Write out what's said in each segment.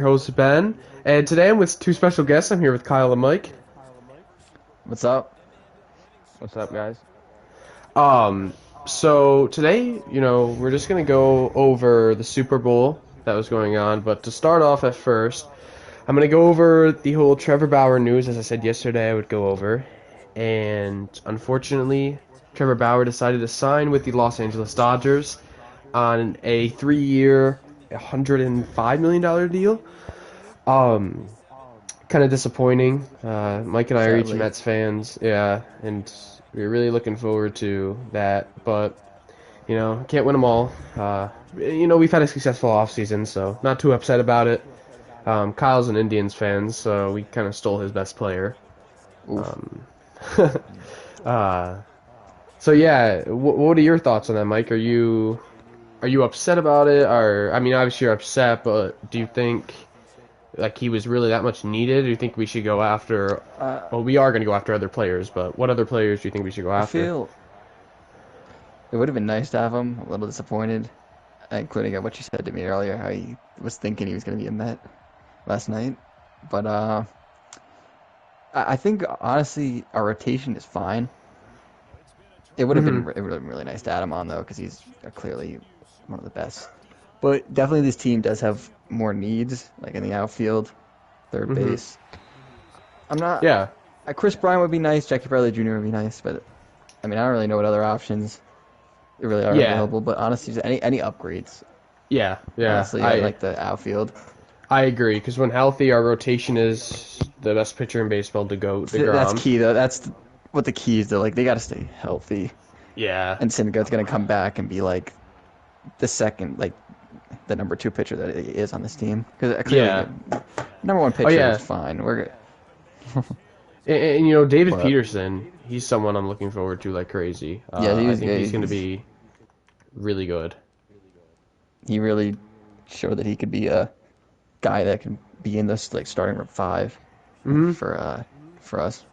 Host Ben, and today I'm with two special guests. I'm here with Kyle and Mike. What's up? What's up, guys? Um, so today, we're just gonna go over the Super Bowl that was going on. But to start off at first, I'm gonna go over the whole Trevor Bauer news. As I said yesterday, I would go over, and unfortunately, Trevor Bauer decided to sign with the Los Angeles Dodgers on a 3-year, $105 million deal. Um, Kind of disappointing. Mike and I are each Sadly. Mets fans, yeah, and we're really looking forward to that. But can't win them all. We've had a successful offseason, so not too upset about it. Kyle's an Indians fan, so we kind of stole his best player. Oof. Um, uh, so yeah, what are your thoughts on that, Mike? Are you upset about it? Or I mean, obviously you're upset, but do you think like he was really that much needed? Do you think we should go after? Uh, Well, we are going to go after other players, but what other players do you think we should go I after? feel it would have been nice to have him. A little disappointed, including what you said to me earlier, how he was thinking he was going to be a Met last night. But I think honestly, our rotation is fine. Hmm. It would have been really nice to add him on though, because he's clearly one of the best. But definitely, this team does have more needs, like in the outfield, third Hmm. base. I'm not. Yeah. Chris Bryant would be nice. Jackie Bradley Jr. would be nice, but I mean, I don't really know what other options really are Yeah. available. But honestly, just any upgrades. Yeah. Yeah. Honestly, I I like the outfield. I agree because when healthy, our rotation is the best pitcher in baseball to go That's Degrom. key though. What the key is though. Like they got to stay healthy, Yeah. and Syndergaard's gonna come back and be like the second, like the number two pitcher that he is on this team. Because clearly, Yeah. number one Oh pitcher is yeah. fine. We're good. And David But Peterson, he's someone I'm looking forward to like crazy. yeah, I think he's going to be really good. he really showed that he could be a guy that can be in this like starting five Hmm. for us.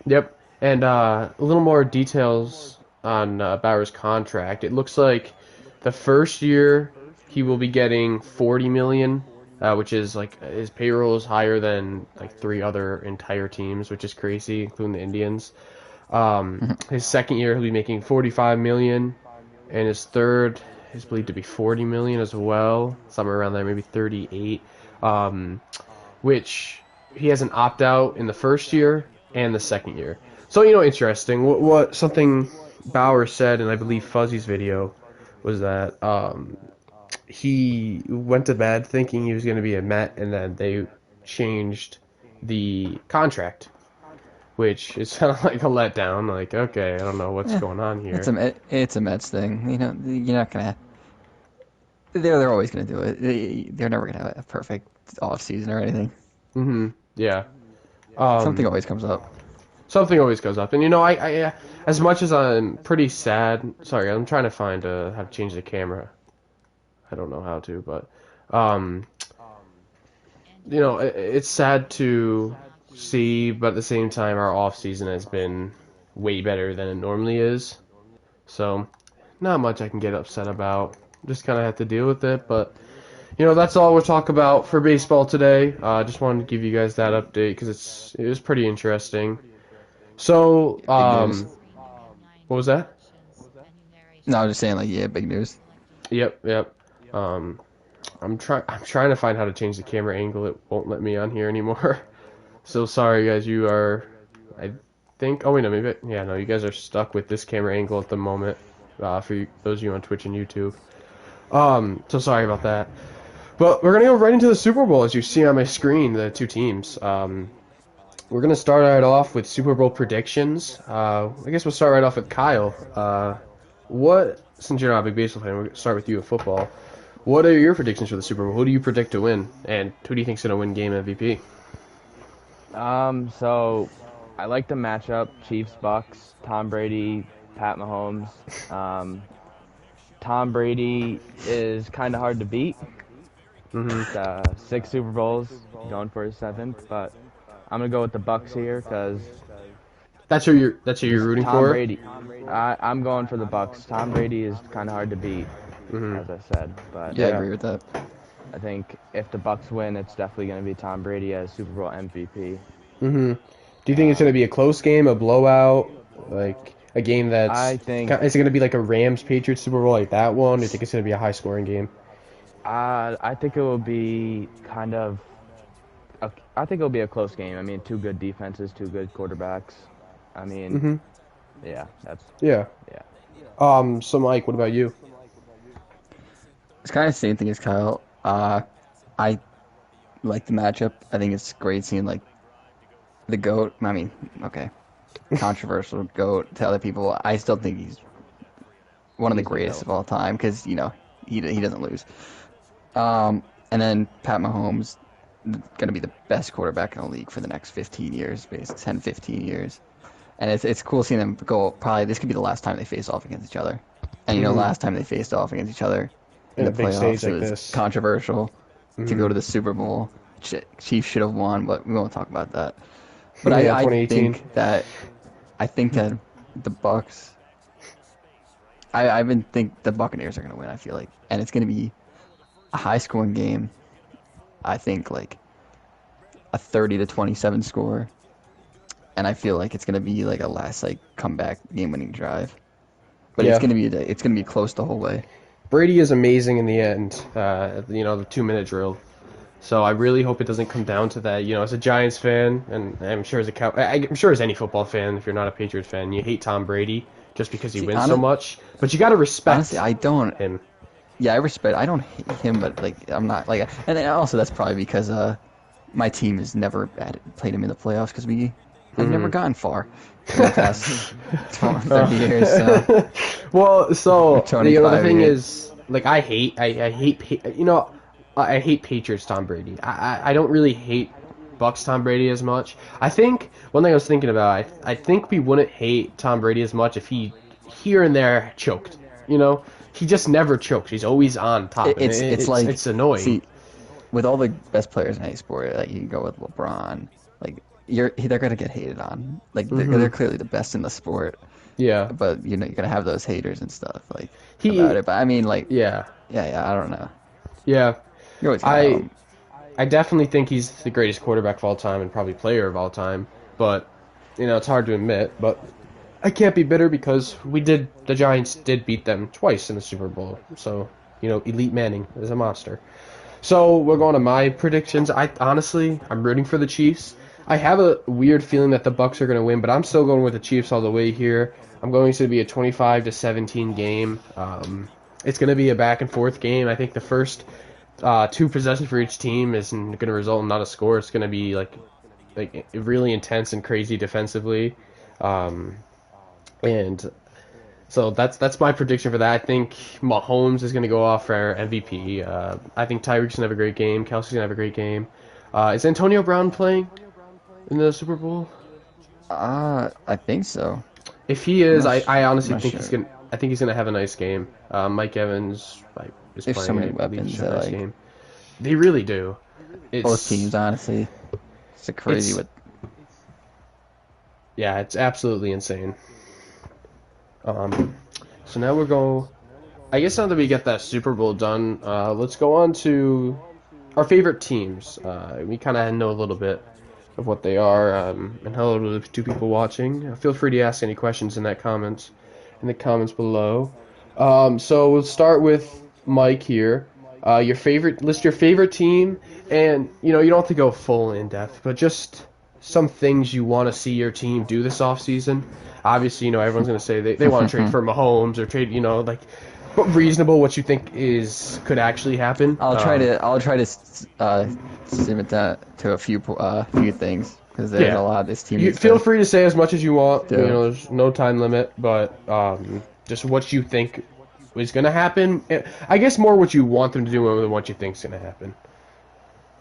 Yep. And a little more details on Bauer's contract. It looks like the first year he will be getting 40 million, which is like his payroll is higher than like three other entire teams, which is crazy, including the Indians. His second year he'll be making 45 million, and his third is believed to be 40 million as well, somewhere around there, maybe 38. Um, which he has an opt out in the first year and the second year. So interesting. What something Bauer said, and I believe Fuzzy's video was that he went to bed thinking he was going to be a Met, and then they changed the contract, which is kind of like a letdown. Like, okay, I don't know what's Yeah, going on here. it's a Mets thing. You know, you're not gonna. They're always gonna do it. They're never gonna have a perfect off season or anything. Hmm. Yeah. Something Um, always comes up. Something always goes up, and as much as I'm pretty sad. Sorry, I'm trying to find how to change the camera. I don't know how to, but um, it's sad to see, but at the same time, our off season has been way better than it normally is. So, not much I can get upset about. Just kind of have to deal with it, but that's all we'll talk about for baseball today. Just wanted to give you guys that update because it was pretty interesting. So, Big news. what was that? No, I was just saying like yeah, big news. Yep, yep. Um, I'm trying to find how to change the camera angle. It won't let me on here anymore. So sorry, guys. You are, I think. Oh wait, no, maybe. Yeah, no. You guys are stuck with this camera angle at the moment. Those of you on Twitch and YouTube. So sorry about that. But we're gonna go right into the Super Bowl, as you see on my screen. The two teams. We're gonna start right off with Super Bowl predictions. I guess we'll start right off with Kyle. Since you're not a big baseball fan, we'll start with you in football. What are your predictions for the Super Bowl? Who do you predict to win, and who do you think's gonna win game MVP? So I like the matchup: Chiefs, Bucks, Tom Brady, Pat Mahomes. Um, Tom Brady is kind of hard to beat. Hmm. Six Super Bowls, going for his seventh, but I'm gonna go with the Bucks here because That's who you're just rooting Tom for. Brady. I'm going for the Bucks. Tom Brady is kind of hard to beat, Hmm. as I said, but Yeah, I Yeah. agree with that. I think if the Bucks win, it's definitely going to be Tom Brady as Super Bowl MVP. Mm-hmm. Do you think it's going to Um, be a close game, a blowout, like a game I that's think is it going to be like a Rams Patriots Super Bowl like that one? Or do you think it's going to be a high scoring game? I think it will be kind of I think it'll be a close game. I mean, two good defenses, two good quarterbacks. I mean, Mm-hmm. yeah, that's Yeah. yeah. So Mike, what about you? It's kind of the same thing as Kyle. I like the matchup. I think it's great seeing like the goat. I mean, okay, controversial goat to other people. I still think he's one of the He's the greatest goat. of all time because he doesn't lose. And then Pat Mahomes going to be the best quarterback in the league for the next 15 years, basically 10, 15 years. And it's cool seeing them go. Probably this could be the last time they face off against each other. And Mm-hmm. last time they faced off against each other in In the a big stage playoffs, it like was this. controversial to Mm-hmm. go to the Super Bowl. Chiefs should have won, but we won't talk about that. But Yeah, I 2018. think that the Bucks. I've been think the Buccaneers are going to win. I feel like, and it's going to be a high scoring game. I think like a 30-27 score, and I feel like it's going to be like a last like comeback game winning drive. But Yeah. it's gonna be close the whole way. Brady is amazing in the end. The 2 minute drill. So I really hope it doesn't come down to that. As a Giants fan, and I'm sure I'm sure as any football fan, if you're not a Patriots fan, you hate Tom Brady just because he See, wins so much. But you got to honestly, respect I don't. him. Yeah, I respect. I don't hate him, but like I'm not like. And then also that's probably because my team has never played him in the playoffs because we have never Hmm. gotten far in the past 30 years. So Well, or so the 25 thing years. is, like, I hate, I hate Patriots Tom Brady. I don't really hate Bucks Tom Brady as much. I think one thing I was thinking about, I think we wouldn't hate Tom Brady as much if he here and there choked. He just never chokes. He's always on top, and It's like, it's annoying. see, with all the best players in any sport, like you can go with LeBron, like they're gonna get hated on. Like Hmm. they're clearly the best in the sport, Yeah, but you're gonna have those haters and stuff like about he, it. But I mean, like, yeah, yeah, I don't know. yeah. You're always gonna have I them. I definitely think he's the greatest quarterback of all time and probably player of all time. But it's hard to admit. But I can't be bitter because the Giants did beat them twice in the Super Bowl. So Elite Manning is a monster. So we're going to my predictions. I'm rooting for the Chiefs. I have a weird feeling that the Bucks are going to win, but I'm still going with the Chiefs all the way here. I'm going to be a 25-17 game. It's going to be a back and forth game. I think the first two possessions for each team is going to result in not a score. It's going to be like really intense and crazy defensively, um, and so that's my prediction for that. I think Mahomes is going to go off for MVP. I think Tyreek's going to have a great game. Kelsey's going to have a great game. Is Antonio Brown playing in the Super Bowl? I think so. If he is, I I'm honestly not think he's sure. going. I think he's going to have a nice game. Mike Evans is There's so playing. many I believe he weapons should have that a nice like game. They really do. both teams, It's honestly. It's a crazy it's what. yeah, it's absolutely insane. Um, so now we're going. I guess now that we get that Super Bowl done, let's go on to our favorite teams. We kind of know a little bit of what they are. And hello to the two people watching. Feel free to ask any questions in the comments below. So we'll start with Mike here. List your favorite team, and you don't have to go full in depth, but just some things you want to see your team do this offseason. Obviously, everyone's going to say they want to trade for Mahomes or trade, but reasonable what you think is could actually happen. I'll try to limit that to a few things because there's a Yeah, lot this team you needs feel to free to say as much as you want. do. There's no time limit, but just what you think is going to happen. I guess more what you want them to do than what you think is going to happen.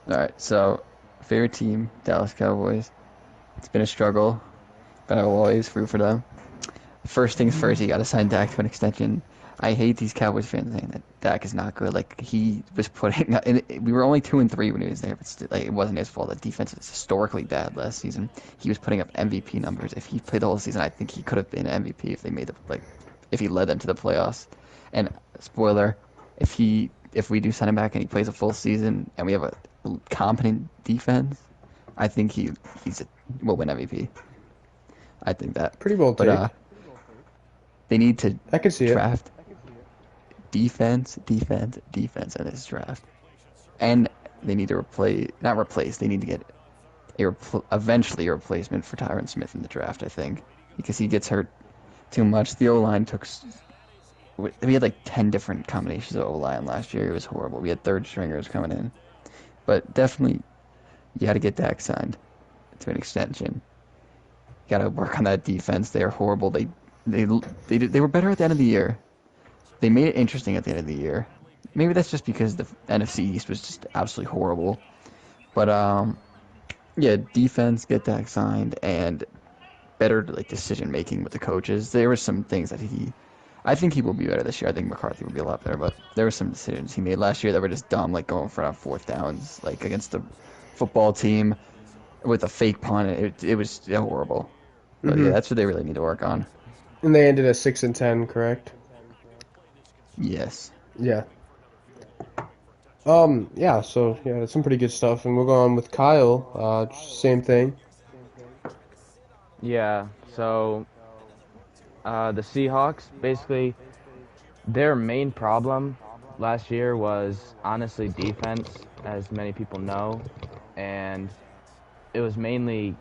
All right, so favorite team, Dallas Cowboys. It's been a struggle, but I will always root for them. First things first, you got to sign Dak to an extension. I hate these Cowboys fans saying that Dak is not good. Like he was putting, and we were only 2-3 when he was there, but still, like, it wasn't his fault. The defense was historically bad last season. He was putting up MVP numbers. If he played the whole season, I think he could have been MVP if they made if he led them to the playoffs. And spoiler, if he if we do sign him back and he plays a full season and we have a competent defense, I think will win MVP. I think that. Pretty bold But take. they need to I can see it. draft defense in this draft, and they need to not replace. They need to get eventually a replacement for Tyron Smith in the draft. I think because he gets hurt too much. The O line we had like 10 different combinations of O line last year. It was horrible. We had third stringers coming in, but definitely you got to get Dak signed to an extension. You got to work on that defense. They are horrible. They were better at the end of the year. They made it interesting at the end of the year. Maybe that's just because the NFC East was just absolutely horrible. But yeah, defense, get Dak signed, and better like decision making with the coaches. There were some things that I think he will be better this year. I think McCarthy will be a lot better, but there were some decisions he made last year that were just dumb, like going for it on fourth downs, like against the football team with a fake punt. It was horrible. But yeah, Hmm. that's what they really need to work on. And they ended at 6-10, correct? Yes. Yeah. Yeah, so yeah, that's some pretty good stuff. And we'll go on with Kyle. Same thing. Yeah. So the Seahawks, basically, their main problem last year was honestly defense, as many people know, and it was mainly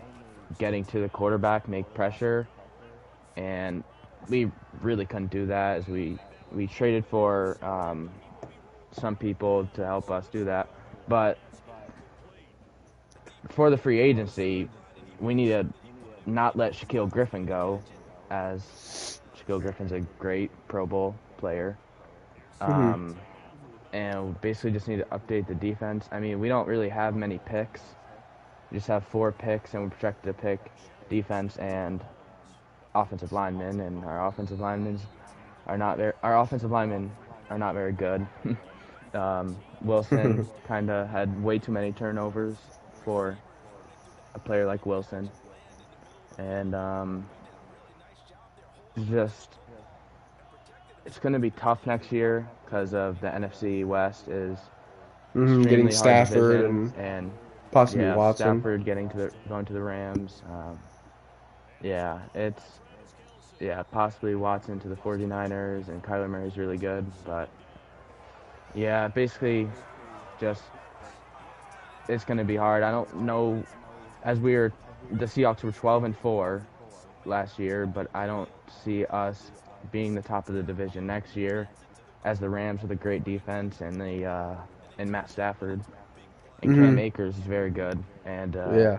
getting to the quarterback, make pressure, and we really couldn't do that as we traded for some people to help us do that. But for the free agency, we need to not let Shaquille Griffin go, as Shaquille Griffin's a great Pro Bowl player. Hmm. Um, and we basically just need to update the defense. I mean, we don't really have many picks. We just have 4 picks, and we project to pick defense and offensive linemen, and our offensive linemen are not very good. Wilson kind of had way too many turnovers for a player like Wilson, and just it's going to be tough next year because of the NFC West is Getting extremely hard Stafford division, and and possibly yeah, Watson. Stafford going to the Rams. Yeah, possibly Watson to the 49ers, and Kyler Murray's really good, but yeah, basically just it's going to be hard. I don't know as the Seahawks were 12-4 last year, but I don't see us being the top of the division next year, as the Rams with a great defense and Matt Stafford and Cam Hmm. Akers is very good, and Yeah.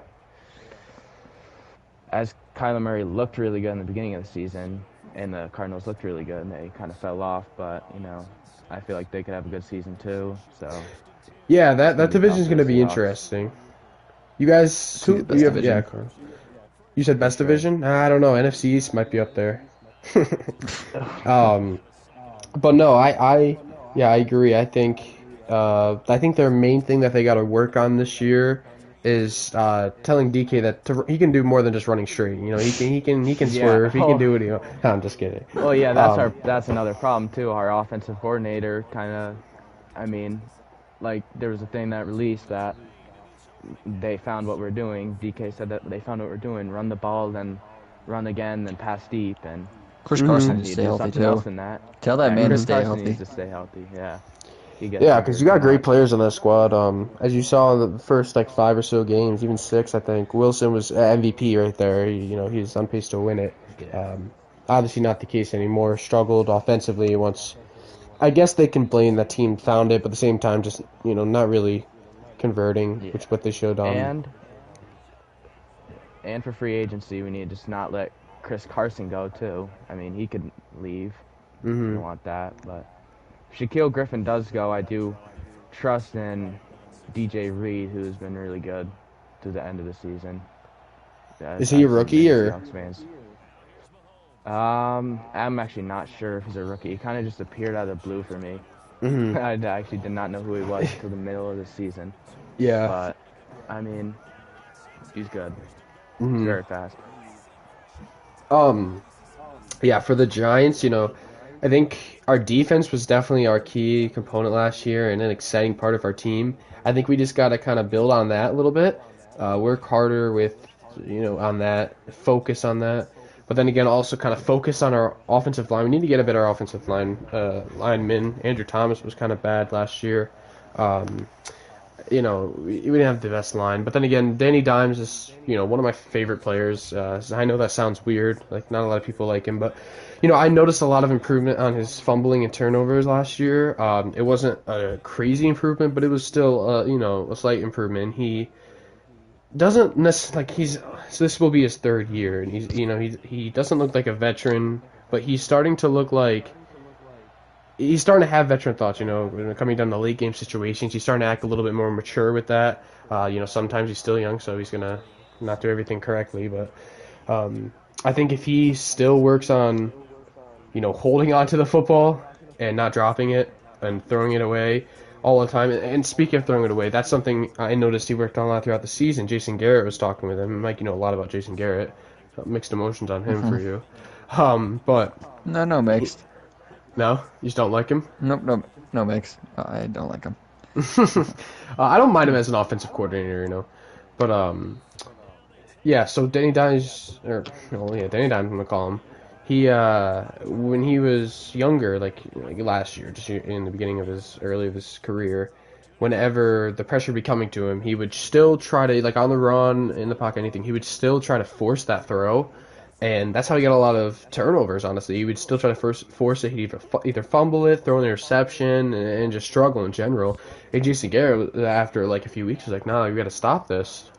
as Kyler Murray looked really good in the beginning of the season, and the Cardinals looked really good, and they kind of fell off, but I feel like they could have a good season too. So Yeah, it's that gonna be tough division's for the gonna be Seahawks. interesting. You guys, It's gonna be who the best you have? Yeah, division. Carl. You said For best sure. division? I don't know. NFC East might be up there. um, but no, yeah, I agree. I think their main thing that they got to work on this year is telling DK that he can do more than just running straight. You know, he can Yeah. swerve. He can do what he. I'm just kidding. Oh yeah, Um, that's another problem too. Our offensive coordinator kind of, I mean, like there was a thing that released that they found what we're doing. DK said that they found what we're doing: run the ball, then run again, then pass deep, and Chris we Carson mhm. kind of needs to need stay to do healthy something too. else than that. Tell that Yeah, man to Chris stay Carson needs healthy. to stay healthy. Yeah, he gets Yeah, because you injured too got great much. players on that squad. As you saw in the first like 5 or so games, even 6, I think Wilson was MVP right there. He's on pace to win it. Yeah. Um, Obviously not the case anymore. Struggled offensively once. I guess they can blame that team found it, but at the same time, just not really converting, which Yeah. is what they showed on. And for free agency, we need to just not let Chris Carson go too. I mean, he could leave. We Hmm. don't want that. But if Shaquille Griffin does go, I do trust in DJ Reed, who's been really good to the end of the season, Is he a as rookie many or? Seahawks fans. I'm actually not sure if he's a rookie. He kind of just appeared out of the blue for me. Hmm. I actually did not know who he was until the middle of the season. Yeah. But I mean, he's good. He's Hmm. very fast. Um. Yeah, for the Giants, I think our defense was definitely our key component last year and an exciting part of our team. I think we just got to kind of build on that a little bit, work harder with, on that, focus on that. But then again, also kind of focus on our offensive line. We need to get a better offensive lineman. Andrew Thomas was kind of bad last year. Um, we didn't have the best line. But then again, Danny Dimes is, one of my favorite players. I know that sounds weird. Like, not a lot of people like him. But, I noticed a lot of improvement on his fumbling and turnovers last year. It wasn't a crazy improvement, but it was still, a slight improvement. He doesn't necessarily, like, so this will be his third year. And he doesn't look like a veteran, but he's starting to look like he's starting to have veteran thoughts, coming down to late game situations. He's starting to act a little bit more mature with that. Sometimes he's still young, so he's going to not do everything correctly. But I think if he still works on, holding on to the football and not dropping it and throwing it away all the time. And speaking of throwing it away, that's something I noticed he worked on a lot throughout the season. Jason Garrett was talking with him. Mike, you know a lot about Jason Garrett. Mixed emotions on him Hmm. for you. But No mixed. no, you just don't like him? Nope, no mixed. I don't like him. I don't mind him as an offensive coordinator, but yeah. So Danny Dimes, Danny Dimes, I'm gonna call him. He when he was younger, like last year, just in the beginning of early of his career, whenever the pressure would be coming to him, he would still try to, like, on the run, in the pocket, anything. He would still try to force that throw, and that's how he got a lot of turnovers. Honestly, he would still try to force it. He'd either fumble it, throw an interception, and just struggle in general. And Jason Garrett, after like a few weeks, was like, "No, you got to stop this."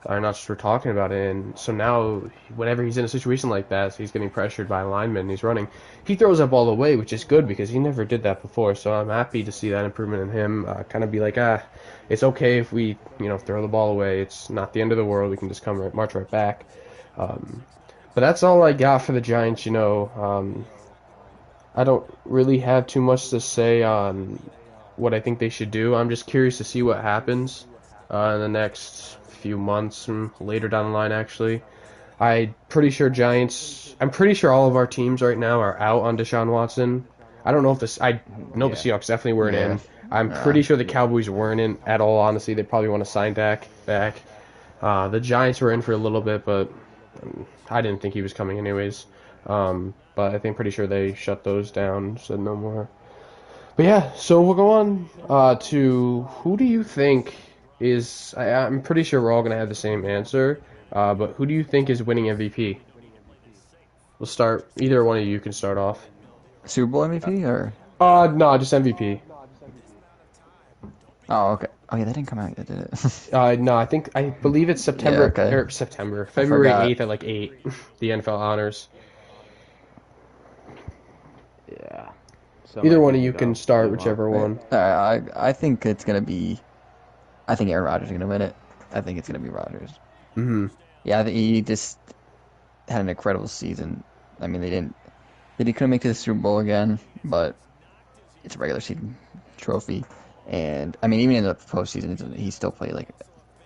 Or not just we're talking about it. And so now, whenever he's in a situation like that, so he's getting pressured by a lineman and he's running, he throws that ball away, which is good because he never did that before. So I'm happy to see that improvement in him. Kind of be like, it's okay if we, throw the ball away. It's not the end of the world. We can just march right back. But that's all I got for the Giants. I don't really have too much to say on what I think they should do. I'm just curious to see what happens in the next few months and later down the line, actually. I'm pretty sure all of our teams right now are out on Deshaun Watson. I don't know if I know the Yeah. Seahawks definitely weren't Yeah. in. I'm pretty sure the Yeah. Cowboys weren't in at all, honestly. They probably want to sign Dak back. The Giants were in for a little bit, but I didn't think he was coming anyways. But I think pretty sure they shut those down, said no more. But yeah, so we'll go on to who do you think is? I'm pretty sure we're all gonna have the same answer. But who do you think is winning MVP? We'll start. Either one of you can start off. Super Bowl MVP or? No, just MVP. Oh, okay. Oh yeah, that didn't come out yet, did it? No, I believe it's Yeah, okay. I February forgot. 8th at like 8. The NFL honors. Yeah. So Either many one of people you can go. start, You want? whichever one. I think it's gonna be. I think Aaron Rodgers is gonna win it. I think it's gonna be Rodgers. Hmm. Yeah, I think he just had an incredible season. I mean, they couldn't make it to the Super Bowl again, but it's a regular season trophy. And I mean, even in the postseason, he still played like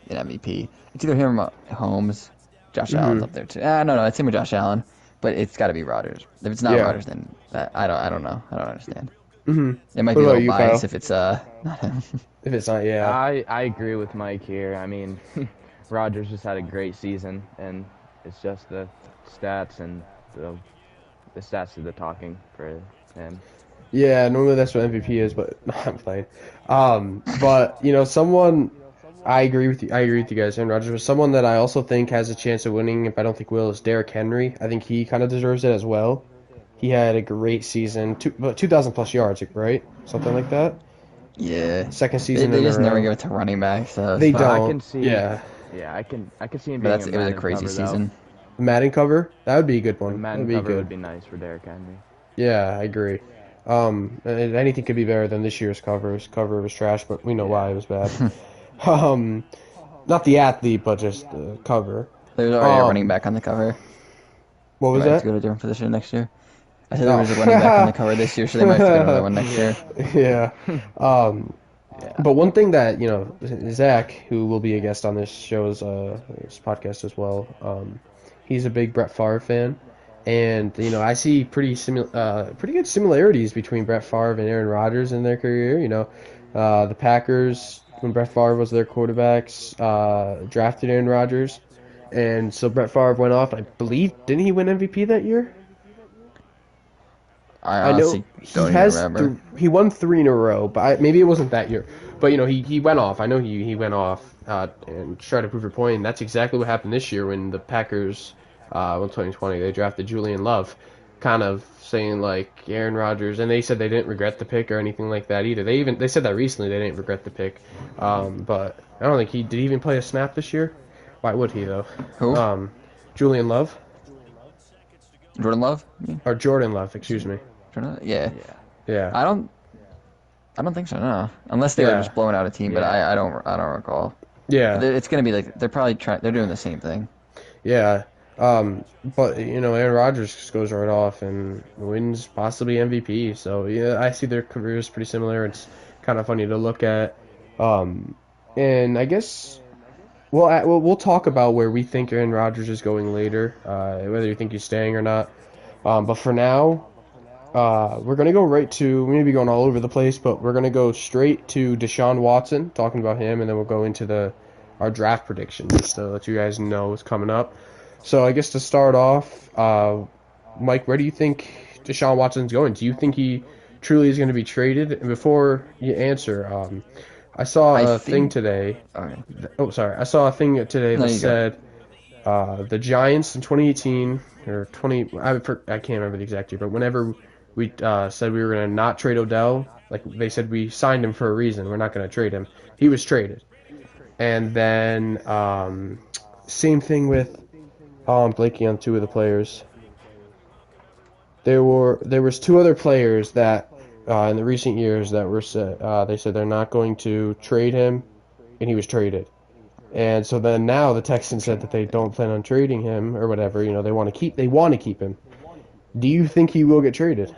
an MVP. It's either him or Holmes. Josh Allen's Hmm. up there too. No, it's him or Josh Allen. But it's got to be Rodgers. If it's not Yeah. Rodgers, then I don't know. I don't understand. Hmm. It might What be a about little you, biased Kyle? if it's not him. If it's not, yeah. I agree with Mike here. I mean, Rodgers just had a great season, and it's just the stats and the stats do the talking for him. Yeah, normally that's what MVP is, but I'm playing. But someone I agree with you. I agree with you guys, Aaron Rodgers. But someone that I also think has a chance of winning, if I don't think will, is Derrick Henry. I think he kind of deserves it as well. He had a great season, 2,000 plus yards, right? Something like that. Yeah, Second they season they in a just never row. give it to running back, so it's They But fine. I don't. can see, Yeah, yeah, I can see him But being a it was a man in crazy cover though. season. Madden cover. That would be a good A one. man That'd in be cover good. would be nice for Derrick Henry. Yeah, I agree. Anything could be better than this year's cover. His cover was trash, but we know why it Yeah. was bad. Um, Not the athlete, but just the cover. There's already a running Um, back on the cover. what They was might have to that? go to a different position next year. I said there was a running back on the Oh. cover this year, so they might have to get another one next Yeah. year. Yeah. Um, Yeah. but one thing that, Zach, who will be a guest on this show's this podcast as well, he's a big Brett Favre fan. And I see pretty good similarities between Brett Favre and Aaron Rodgers in their career. The Packers, when Brett Favre was their quarterbacks, drafted Aaron Rodgers, and so Brett Favre went off. I believe, didn't he win MVP that year? I I know honestly don't even remember. he won three in a row, but maybe it wasn't that year. But he went off. I know he went off and tried to prove a point. And that's exactly what happened this year when the Packers, in 2020, they drafted Julian Love, kind of saying like Aaron Rodgers, and they said they didn't regret the pick or anything like that either. They said that recently they didn't regret the pick, but I don't think he even play a snap this year. Why would he though? Who? Julian Love Jordan Love? or Jordan Love, excuse me. Yeah. Yeah. Yeah. I don't think so. No, unless they were Yeah. just blowing out a team, but Yeah. I don't recall. Yeah. It's gonna be like they're probably trying. They're doing the same thing. Yeah. But Aaron Rodgers just goes right off and wins possibly MVP. So yeah, I see their careers pretty similar. It's kind of funny to look at. And I guess we'll talk about where we think Aaron Rodgers is going later, whether you think he's staying or not. But for now, we're gonna go right to. We may be going all over the place, but we're gonna go straight to Deshaun Watson, talking about him, and then we'll go into our draft predictions, just to let you guys know what's coming up. So I guess to start off, Mike, where do you think Deshaun Watson's going? Do you think he truly is going to be traded? And before you answer, I saw I a thing think. today. Okay. Oh, sorry, I saw a thing today No, that you go. said the Giants in 2018 or 20, I can't remember the exact year, but whenever we said we were going to not trade Odell, like they said we signed him for a reason. We're not going to trade him. He was traded. And then same thing with I'm blanking on two of the players. There was two other players that in the recent years that were said they said they're not going to trade him, and he was traded. And so then now the Texans said that they don't plan on trading him or whatever. They want to keep him. Do you think he will get traded?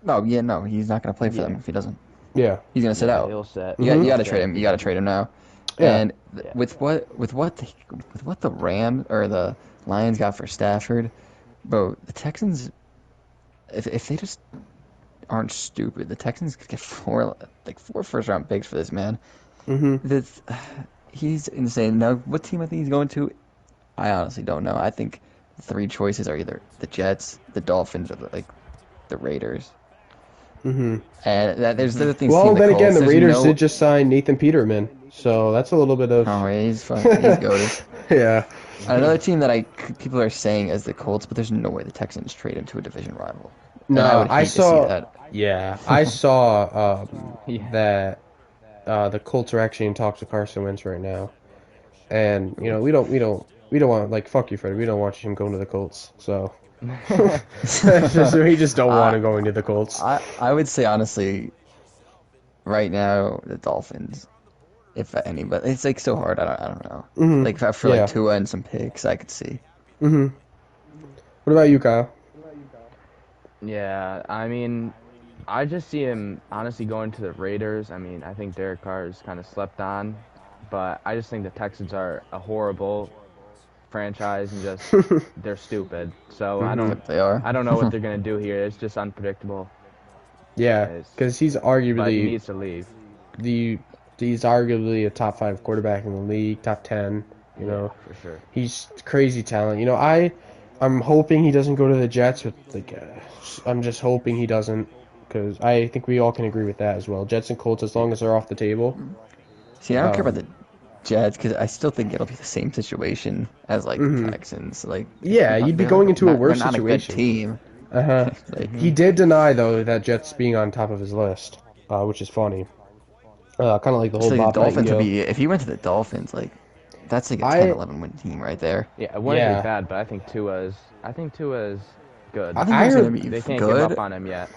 No, yeah, no, he's not gonna play for them if he doesn't. Yeah. He's gonna sit out. He'll set. You got to trade him. You got to trade him now. Yeah. And with what the Rams or the Lions got for Stafford, bro, the Texans, if they just aren't stupid, the Texans could get four first round picks for this man. Mm-hmm. He's insane. Now, what team I think he's going to, I honestly don't know. I think the three choices are either the Jets, the Dolphins, or the Raiders. Mm-hmm. And there's other things. Well, the then again, Colts. the There's Raiders no, did just sign Nathan Peterman, so that's a little bit of. Oh, yeah, he's goated. Yeah. Another team that people are saying is the Colts, but there's no way the Texans trade him to a division rival. And No, I would hate to see saw. that. Yeah, I saw Yeah. that the Colts are actually in talks with Carson Wentz right now, and we don't want like fuck you, Freddie. We don't want him going to the Colts. So we just don't want him going to the Colts. I would say honestly, right now the Dolphins, if any, but it's like so hard. I don't know. Mhm. Like for Yeah. like Tua and some picks, I could see. Mm-hmm. What about you, Kyle? Yeah, I mean, I just see him honestly going to the Raiders. I mean, I think Derek Carr is kind of slept on, but I just think the Texans are a horrible franchise and just they're stupid. So They are. I don't know what they're gonna do here. It's just unpredictable. Yeah, Yes. because he's But he arguably needs to leave. he's arguably a top 5 quarterback in the league, top 10. Yeah, for sure. He's crazy talent. I'm hoping he doesn't go to the Jets. I'm just hoping he doesn't, because I think we all can agree with that as well. Jets and Colts, as long as they're off the table. See, I don't care about the Jets because I still think it'll be the same situation as like the Texans. Like, Yeah, you'd be going into a worse they're not situation. a good team. Uh-huh. Like, He did deny though that Jets being on top of his list, which is funny. Kind of like the whole so the Bob Dolphins Nightingale. would be if he went to the Dolphins, like that's like a I- 10-11 win team right there. Yeah, it wouldn't Yeah. be bad, but I think Tua's good. I think I he's heard- gonna be They can't good. give up on him yet.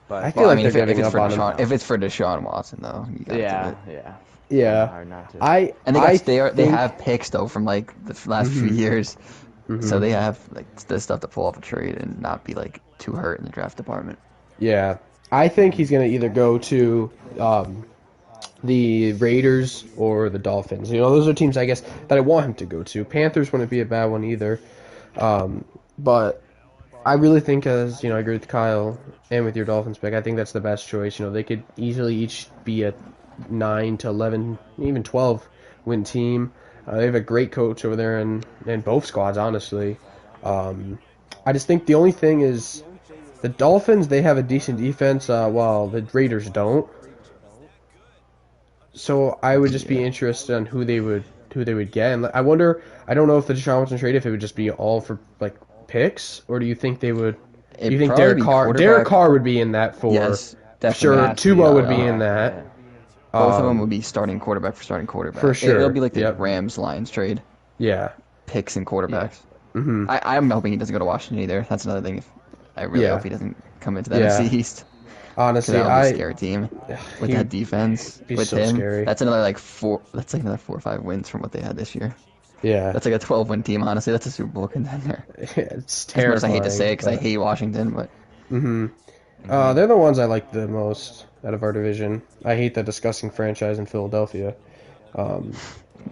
But I feel like they're if giving it's up for on him. Deshaun, if it's for Deshaun Watson though, you gotta do yeah, it. yeah. Yeah, Hard not to. And I they think- have picks though from like the last few years, so they have like the stuff to pull off a trade and not be like too hurt in the draft department. Yeah, I think he's gonna either go to the Raiders or the Dolphins. Those are teams I guess that I want him to go to. Panthers wouldn't be a bad one either. But I really think, as I agree with Kyle and with your Dolphins pick. I think that's the best choice. They could easily each be a 9 to 11, even 12 win team. They have a great coach over there in both squads, honestly. Um, I just think the only thing is the Dolphins. They have a decent defense, while the Raiders don't. So I would just be Yeah. interested on who they would get. And I wonder. I don't know if the Deshaun Watson trade, if it would just be all for like picks, or do you think they would? Do you It'd think probably Derek be Carr? Derek quarterback. Carr would be in that for Yes, It definitely. sure. has to be Tua would be in quarterback. that. Yeah. Both of them would Um, be starting quarterback for starting for quarterback. It'll sure. be like the Yep. Rams Lions trade, Yeah. picks and Yeah. quarterbacks. Mhm. I'm hoping he doesn't go to Washington either. That's another thing. I really hope Yeah. he doesn't come into the NFC Yeah. East because Honestly, that would be a scary team with he that would defense. be With so him, scary. that's another like four. That's like another 4 or 5 wins from what they had this year. Yeah. That's like a 12-win team. Honestly, that's a Super Bowl contender. It's As much as I hate to say terrifying, it, because I but hate Washington, but mhm. Hmm. They're the ones I like the most out of our division. I hate the disgusting franchise in Philadelphia. Um,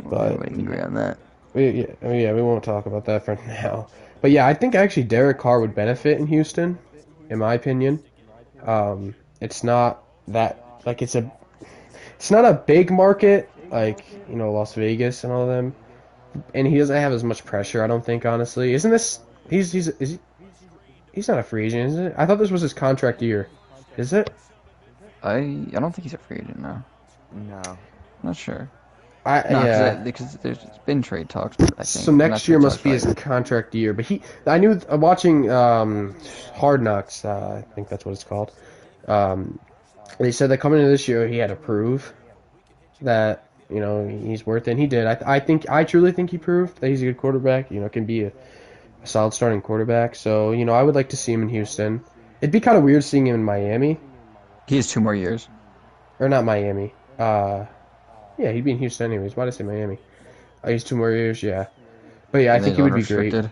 but everybody can agree on that. we won't talk about that for now. But yeah, I think actually Derek Carr would benefit in Houston, in my opinion. It's not that like it's not a big market like Las Vegas and all of them, and he doesn't have as much pressure. I don't think, honestly. Isn't this he's not a free agent, is it? I thought this was his contract year. Is it? I don't think he's a free agent now. No. Not sure. I No, yeah. because there's been trade talks. I So think not next year trade talks, must be but his contract year. But I knew watching Hard Knocks. I think that's what it's called. Um, they said that coming into this year, he had to prove that he's worth it. And he did. I truly think he proved that he's a good quarterback. Can be a solid starting quarterback. So I would like to see him in Houston. It'd be kind of weird seeing him in Miami, he has 2 more years. or not Miami. Yeah, he'd be in Houston anyways. Why did I say Miami? He's 2 more years. Yeah, but yeah, I And think he's he would be great. unrestricted.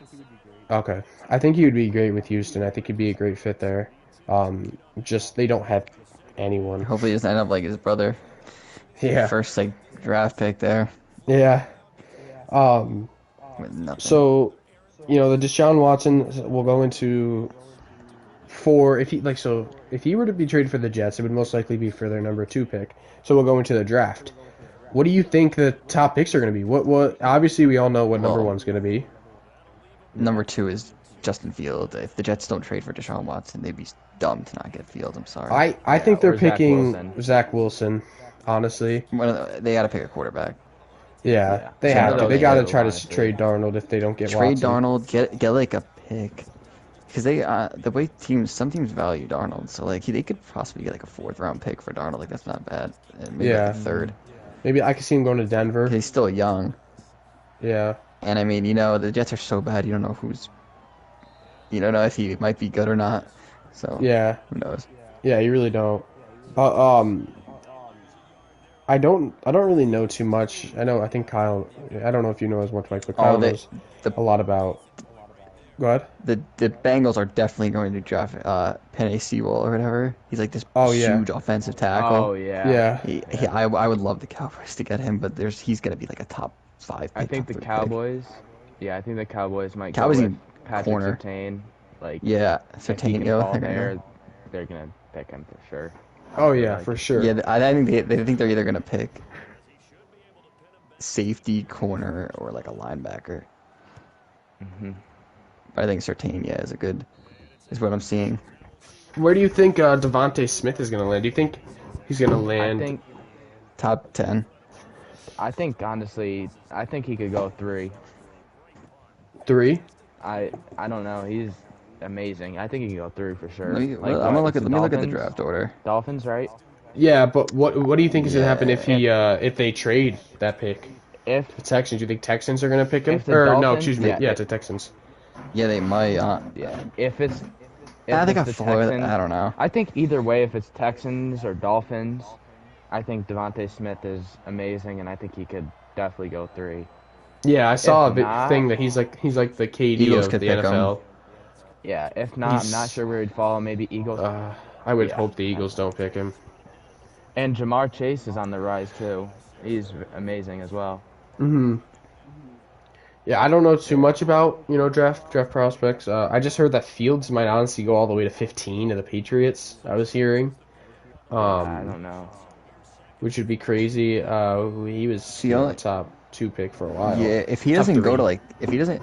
Okay. I think he would be great with Houston. I think he'd be a great fit there. Just they don't have anyone. Hopefully, he doesn't end up like his brother. Yeah. First like draft pick there Yeah. Um, with nothing. so, the Deshaun Watson will go into four if he were to be traded for the Jets, it would most likely be for their number 2 pick. So we'll go into the draft. What do you think the top picks are going to be? What obviously we all know what number Well, 1's going to be. number 2 is Justin Fields. If the Jets don't trade for Deshaun Watson, they'd be dumb to not get Fields. I'm sorry. I Yeah. think they're Or Zach picking Wilson. Zach Wilson, honestly. They got to pick a quarterback. Yeah, Yeah. they One have of to. They those got to two, try to honestly. trade Darnold if they don't get Trade Watson. Darnold. Get like a pick. Because the way some teams value Darnold, so like they could possibly get like a 4th round pick for Darnold. Like that's not bad. And maybe like a Yeah, third. maybe I could see him going to 'Cause Denver. he's still young. Yeah, And I mean, the Jets are so bad. You don't know you don't know if he might be good or not. So yeah, who knows? yeah. You really don't. Um, I don't really know too much. I think Kyle. I don't know if you know as much, Mike, but Oh, Kyle knows the a lot about. Go ahead. the Bengals are definitely going to draft Penei Sewell or whatever. He's like this Oh yeah, huge offensive tackle. Oh yeah. yeah, I would love the Cowboys to get him, but he's gonna be like a top 5 I pick, think top the 3 Cowboys. Yeah, I think the Cowboys might Cowboys go with need Patrick corner. Surtain. Like, Pick. Yeah, if he can Sertanio. fall They're gonna there, go. they're gonna pick him for sure. oh I feel yeah, like. for sure. Yeah, I think they think they're either gonna pick safety, corner, or like a linebacker. Hmm. But I think Sertanio is what I'm seeing. Where do you think Devonte Smith is going to land? Do you think he's going to I land think. Top 10. I think honestly, I think he could go 3. 3? I don't know. He's amazing. I think he can go 3 for sure. I'm gonna look it's at the let me look at the Dolphins? draft order. Dolphins, right? Yeah, but what do you think is going to happen if they trade that pick? If The Texans, do you think Texans are going to pick him? If the Or no, Dolphins- excuse me. yeah, Yeah, it- it's the Texans. Yeah, they might. yeah, if it's I think it's I the follow it. Texans, I don't know. I think either way, if it's Texans or Dolphins, I think Devontae Smith is amazing, and I think he could definitely go 3. Yeah, I saw If a big not- thing that he's like the KD Eagles of could the pick him. NFL. Yeah, if not, I'm He's- not sure where he'd fall. Maybe Eagles. I would Yeah. hope the Eagles don't pick him. And Jamar Chase is on the rise too. He's amazing as well. Hmm. Yeah, I don't know too much about, draft prospects. I just heard that Fields might honestly go all the way to 15 to the Patriots. I was hearing, Yeah, I um, don't know. which would be crazy. He was, See, a only top two pick for a while. yeah, if he Top doesn't go to three. like, if he doesn't,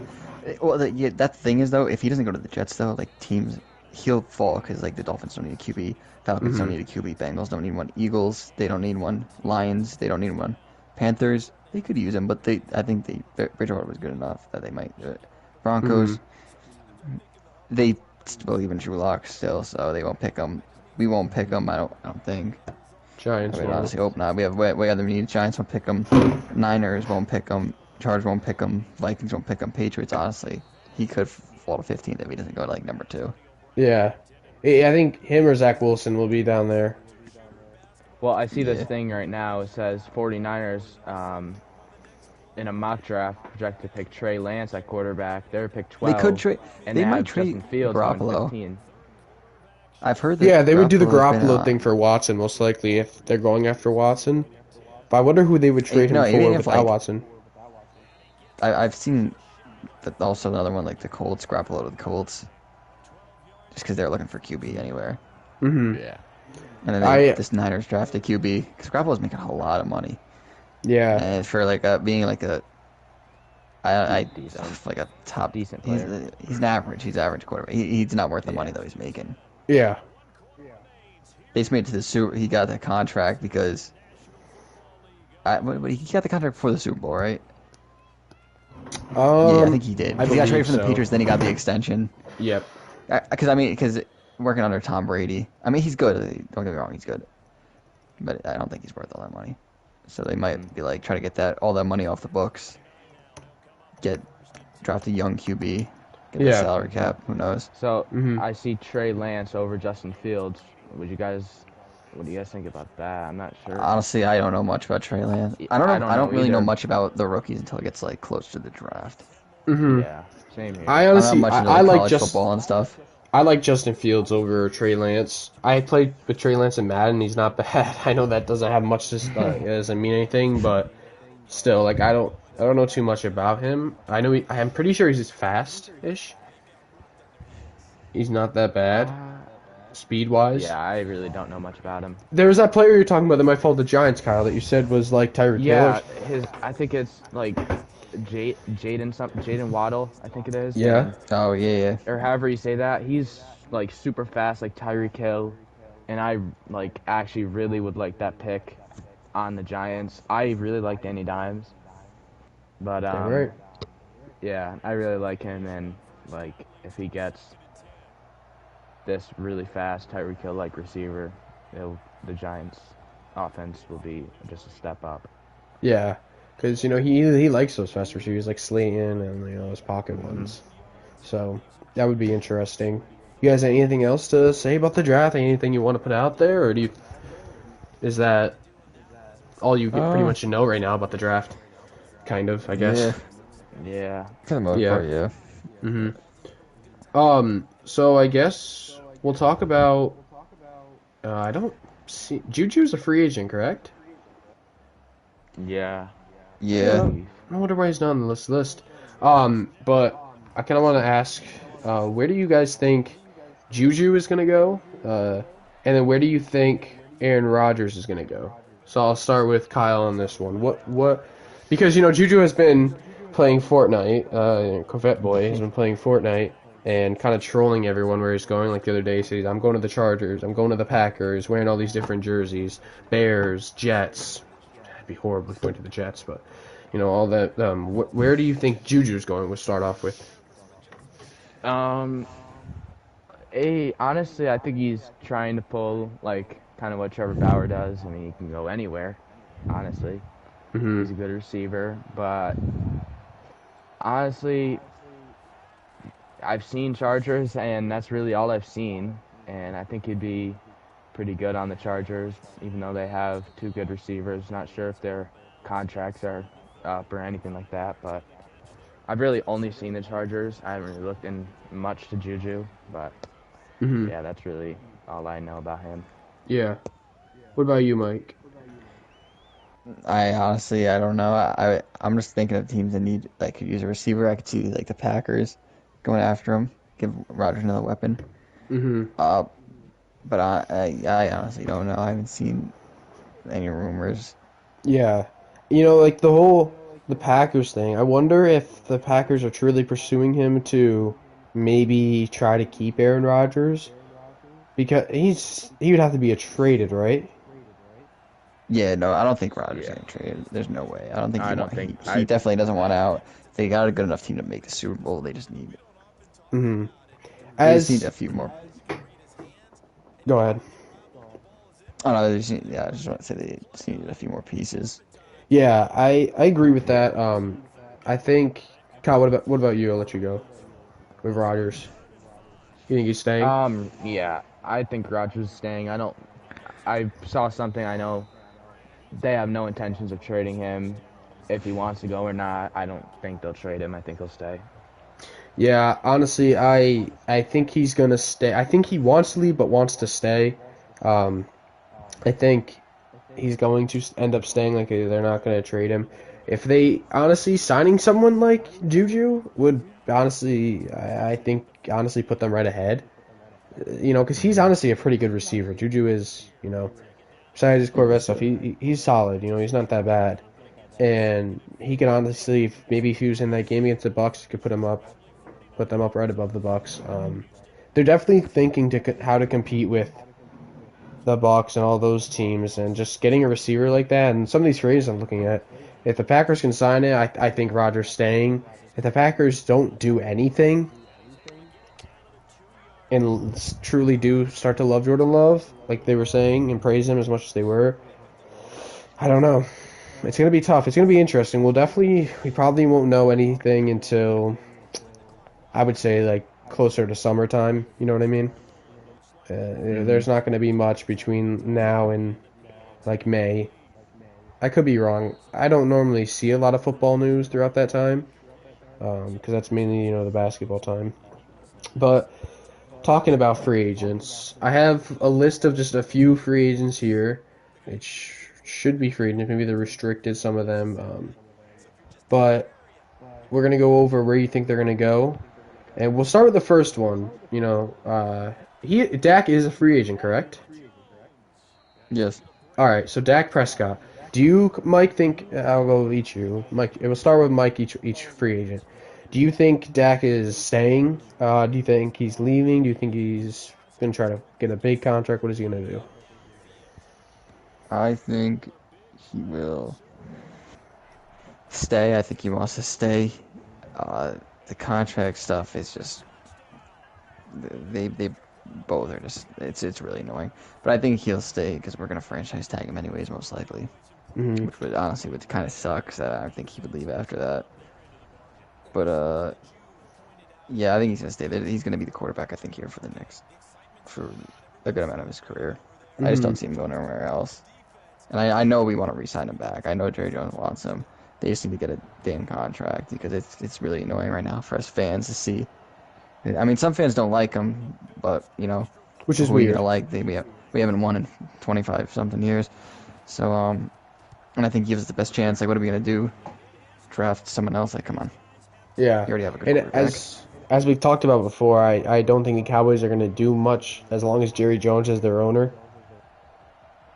well, yeah, that thing is though, if he doesn't go to the Jets though, like teams, he'll fall because like the Dolphins don't need a QB, Falcons don't Hmm. need a QB, Bengals don't need one, Eagles they don't need one, Lions they don't need one, Panthers they could use him, but I think Bridgewater was good enough that they might do it. Hmm. Broncos they believe in Drew Lock still, so they won't pick him. We won't pick him. I don't think. I Giants mean, won't. honestly, hope not. We have way other needs. Giants won't pick him. Niners won't pick him. Chargers won't pick him. Vikings won't pick him. Patriots, honestly, he could fall to 15th if he doesn't go to like number two. Yeah. I think him or Zach Wilson will be down there. Well, I see this Yeah, thing right now. It says 49ers in a mock draft projected to pick Trey Lance at quarterback. They're pick they could 12, trade. and they They might have trade Justin Fields going Garoppolo. 15. I've heard Yeah, that they would do the Garoppolo has been Garoppolo thing for Watson most likely if they're going after Watson. But I wonder who they would trade him no, for even if without like Watson. I've seen that also another one like the Colts, Garoppolo to the Colts, just because they're looking for QB anywhere. Hmm. Yeah. And then I this Niners drafted QB because Garoppolo's making a whole lot of money, Yeah. and for like being like a Decent, like a top, decent he's player. he's an average, he's average quarterback. He's not worth the money Yeah. though he's making. Yeah. They just made it to the Super. He got that contract because he got the contract before the Super Bowl, right? Yeah, I think he did I because he got traded believe from the so. Patriots, then he got the extension. Yep. Because working under Tom Brady, I mean he's good. Don't get me wrong, he's good, but I don't think he's worth all that money. So they Hmm. might be like try to get all that money off the books, get draft a young QB, get the Yeah. salary cap. Who knows? So Hmm. I see Trey Lance over Justin Fields. Would you guys? What do you guys think about that? I'm not sure. Honestly, I don't know much about Trey Lance. I don't I know. don't I don't know really know either. much about the rookies until it gets like close to the draft. Hmm. Yeah, same here. I I'm not honestly, much into I like like college just football and stuff. I like Justin Fields over Trey Lance. I played with Trey Lance in Madden. He's not bad. I know that doesn't have much to it doesn't mean anything, but still, like I don't know too much about him. I'm pretty sure he's fast-ish. He's not that bad Uh, speed wise. yeah, I really don't know much about him. There was that player you're talking about that might fall to the Giants, Kyle, that you said was like Tyreek Taylor. Yeah, I think it's like Jaden Waddle, I think it is, Yeah. and Oh yeah, or however you say that. He's like super fast, like Tyreek Hill, and I like actually really would like that pick on the Giants. I really like Danny Dimes, but Damn right. yeah, I really like him, and like if he gets this really fast Tyreek Hill like receiver, the Giants offense will be just a step up. Yeah, because he likes those fast receivers like Slayton and his pocket Hmm. ones. So that would be interesting. You guys, anything else to say about the draft? Anything you want to put out there, or is that all you pretty yeah. much know right now about the draft? Kind of, I guess. Yeah, Yeah. for the most Yeah. part, yeah. Hmm. So I guess we'll talk about. I don't see Juju's a free agent, correct? Yeah, I Yeah. Yeah. believe. I wonder why he's not on this list. But I kind of want to ask, where do you guys think Juju is gonna go? And then where do you think Aaron Rodgers is gonna go? So I'll start with Kyle on this one. Because Juju has been playing Fortnite. Corvette Boy has been playing Fortnite and kind of trolling everyone where he's going. Like the other day, he said, "I'm going to the Chargers. I'm going to the Packers." Wearing all these different jerseys, Bears, Jets. It'd be horrible if he went to the Jets, but all that. Where do you think Juju's going? We'll start off with. Um, honestly, I think he's trying to pull like kind of what Trevor Bauer does. I mean, he can go anywhere. Honestly, Hmm. he's a good receiver, but honestly, I've seen Chargers, and that's really all I've seen. And I think he'd be pretty good on the Chargers, even though they have two good receivers. Not sure if their contracts are up or anything like that, but I've really only seen the Chargers. I haven't really looked in much to Juju, but Hmm. yeah, that's really all I know about him. Yeah. What about you, Mike? I honestly, I don't know. I'm just thinking of teams that need that could use a receiver. I could see like the Packers going after him, give Rodgers another weapon. Hmm. Uh, but I honestly don't know. I haven't seen any rumors. Yeah. Like the Packers thing. I wonder if the Packers are truly pursuing him to maybe try to keep Aaron Rodgers because he would have to be a traded, right? Yeah, no, I don't think Rodgers is Yeah, getting traded. There's no way. I don't think I don't think he definitely doesn't want out. They got a good enough team to make the Super Bowl. Hmm. They just need As a few more. Go ahead. Oh no, yeah, I just want to say they just needed a few more pieces. Yeah, I agree with that. I think Kyle, what about you? I'll let you go with Rodgers. You think he's staying? Yeah, I think Rodgers is staying. I don't. I saw something. I know they have no intentions of trading him. If he wants to go or not, I don't think they'll trade him. I think he'll stay. Yeah, honestly, I think he's gonna stay. I think he wants to leave, but wants to stay. Um, I think he's going to end up staying. Like they're not going to trade him. If they honestly signing someone like Juju would honestly, I think honestly put them right ahead. Because he's honestly a pretty good receiver. Juju is, besides his Corvette stuff, he's solid. He's not that bad, and he can honestly, maybe if he was in that game against the Bucks, could put them up right above the Bucks. They're definitely thinking how to compete with the Bucks and all those teams, and just getting a receiver like that. And some of these trades I'm looking at, if the Packers can sign it, I think Rodgers staying. If the Packers don't do anything and truly do start to love Jordan Love, like they were saying, and praise him as much as they were, I don't know. It's gonna be tough. It's gonna be interesting. We probably won't know anything until I would say like closer to summertime. You know what I mean? Hmm. There's not going to be much between now and like May. I could be wrong. I don't normally see a lot of football news throughout that time because that's mainly the basketball time. But talking about free agents, I have a list of just a few free agents here. It should be free agents. Maybe they're restricted, some of them. But we're gonna go over where you think they're gonna go, and we'll start with the first one. Dak is a free agent, correct? Yes, All right, so Dak Prescott. Do you, Mike, think I'll go with each of you. Mike, it will start with Mike each free agent. Do you think Dak is staying? Do you think he's leaving? Do you think he's gonna try to get a big contract? What is he gonna do? I think he will stay. I think he wants to stay. Uh, the contract stuff is just they both are just it's really annoying. But I think he'll stay because we're gonna franchise tag him anyways, most likely. Hmm. Which would honestly would kind of suck. 'Cause I think he would leave after that. But yeah, I think he's gonna stay there. He's gonna be the quarterback. I think here for the next for a good amount of his career. I just Hmm. don't see him going anywhere else. And I know we want to re-sign him back. I know Jerry Jones wants him. They just need to get a damn contract because it's really annoying right now for us fans to see. I mean, some fans don't like him, but Which is who are you weird. gonna like? We haven't won in 25 something years. So and I think he gives us the best chance. Like, what are we gonna do? Draft someone else? Like, come on, Yeah, you already have a good and quarterback. as we've talked about before, I don't think the Cowboys are gonna do much as long as Jerry Jones is their owner.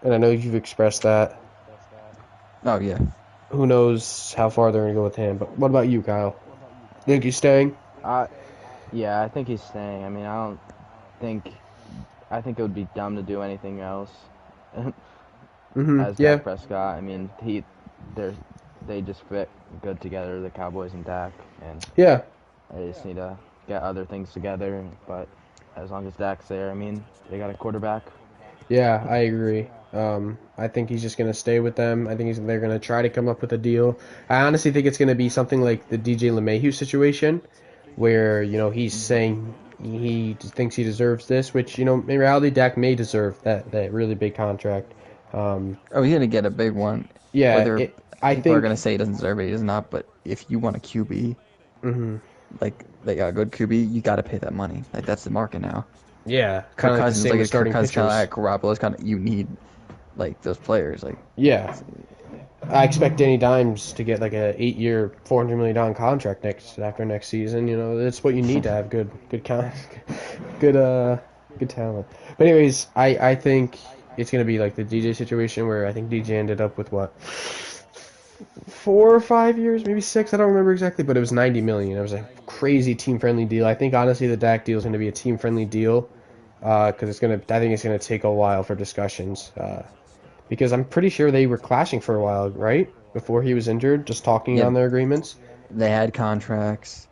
And I know you've expressed that. Oh yeah, Who knows how far they're gonna go with him? But what about you, Kyle? Think he's staying? Uh, yeah, I think he's staying. I mean, I don't think. I think it would be dumb to do anything else. Hmm. As Yeah. Dak Prescott, I mean, they're, they just fit good together, the Cowboys and Dak, and Yeah. they just need to get other things together. But as long as Dak's there, I mean, they got a quarterback. Yeah, I agree. I think he's just gonna stay with them. I think they're gonna try to come up with a deal. I honestly think it's gonna be something like the DJ LeMahieu situation, where he's saying he thinks he deserves this, which in reality Dak may deserve that really big contract. Um, oh he's gonna get a big one. yeah, Whether I people are think. gonna say he doesn't deserve it, he does not. But if you want a QB, Mhm. like they got a good QB, you got to pay that money. Like that's the market now. Yeah, kind Kirk of like the Cousins, same like with Kirk starting Cousins, kind of pitchers. like Garoppolo's kind of you need like those players. Like Yeah, I expect Danny Dimes to get like a 8-year, $400 million contract after next season. You know, that's what you need to have good good talent. But anyways, I think it's gonna be like the DJ situation where I think DJ ended up with what 4 or 5 years, maybe six. I don't remember exactly, but it was 90 million. It was a crazy team friendly deal. I think honestly the Dak deal is going to be a team friendly deal because it's gonna. I think it's gonna take a while for discussions because I'm pretty sure they were clashing for a while, right? Before he was injured, just talking Yeah, on their agreements. they had contracts,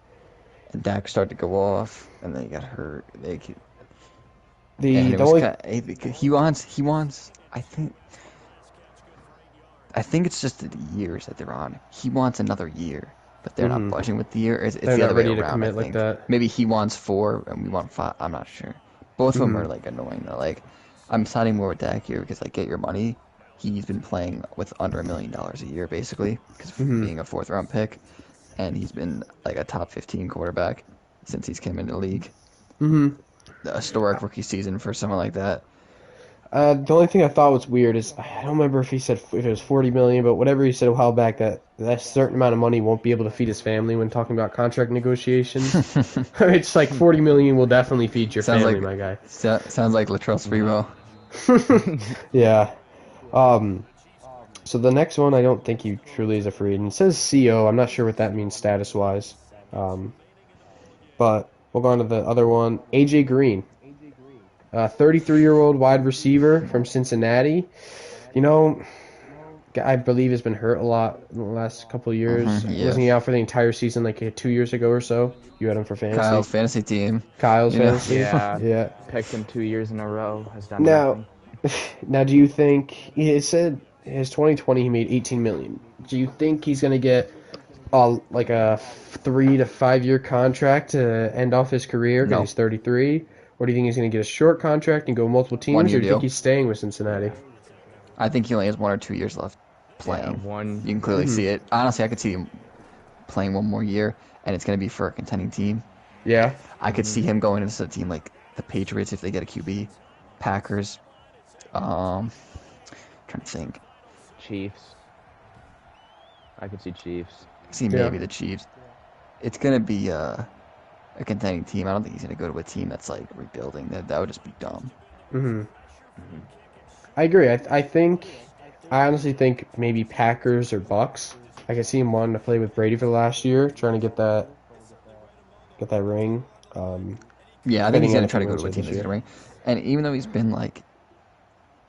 and Dak started to go off, and then he got hurt. The And it the was only kind of, he wants. I think it's just the years that they're on. He wants another year, but they're not mhm, budging with the year. It's they're the not other way ready to around, I commit like think. that. Maybe he wants 4 and we want 5. I'm not sure. Both of them Mhm, are like annoying though. Like I'm siding more with Dak here because like get your money. He's been playing with under $1 million a year basically because of mhm, being a fourth round pick, and he's been like a top 15 quarterback since he's came into the league. mhm. A historic rookie season for someone like that. The only thing I thought was weird is I don't remember if he said if it was 40 million, but whatever he said a while back that certain amount of money won't be able to feed his family when talking about contract negotiations. It's like 40 million will definitely feed your sounds family, like my guy. sounds like Latrell Spremo. Yeah. Um. So the next one, I don't think he truly is a free agent. It says CO. I'm not sure what that means status wise. Um. But we'll go on to the other one. AJ Green, 33-year-old wide receiver from Cincinnati. You know, I believe has been hurt a lot in the last couple of years. Yeah. Wasn't he out for the entire season like 2 years ago or so? You had him for fantasy. Kyle's fantasy team. Kyle's You know. fantasy. Yeah, Yeah. picked him 2 years in a row. Has done Now, nothing. now, do you think he said his 2020 he made 18 million? Do you think he's gonna get like a 3 to 5 year contract to end off his career because No, he's 33, or do you think he's gonna get a short contract and go multiple one teams, or year do you think deal. he's staying with Cincinnati? I think he only has 1 or 2 years left Yeah, playing. one. You can clearly Hmm. see it. Honestly, I could see him playing one more year, and it's going to be for a contending team. Yeah. I could see him going into a team like the Patriots if they get a QB, Packers. Trying to think. Chiefs. I could see Chiefs. See Yeah. maybe the Chiefs. It's going to be a contending team. I don't think he's going to go to a team that's like rebuilding. That would just be dumb. Hmm. Hmm. I agree. I honestly think maybe Packers or Bucks. I could see him wanting to play with Brady for the last year, trying to get that ring. Yeah, I think he's Depending on going to if he try to go wins to a it team this that's going to year. ring. And even though he's been like,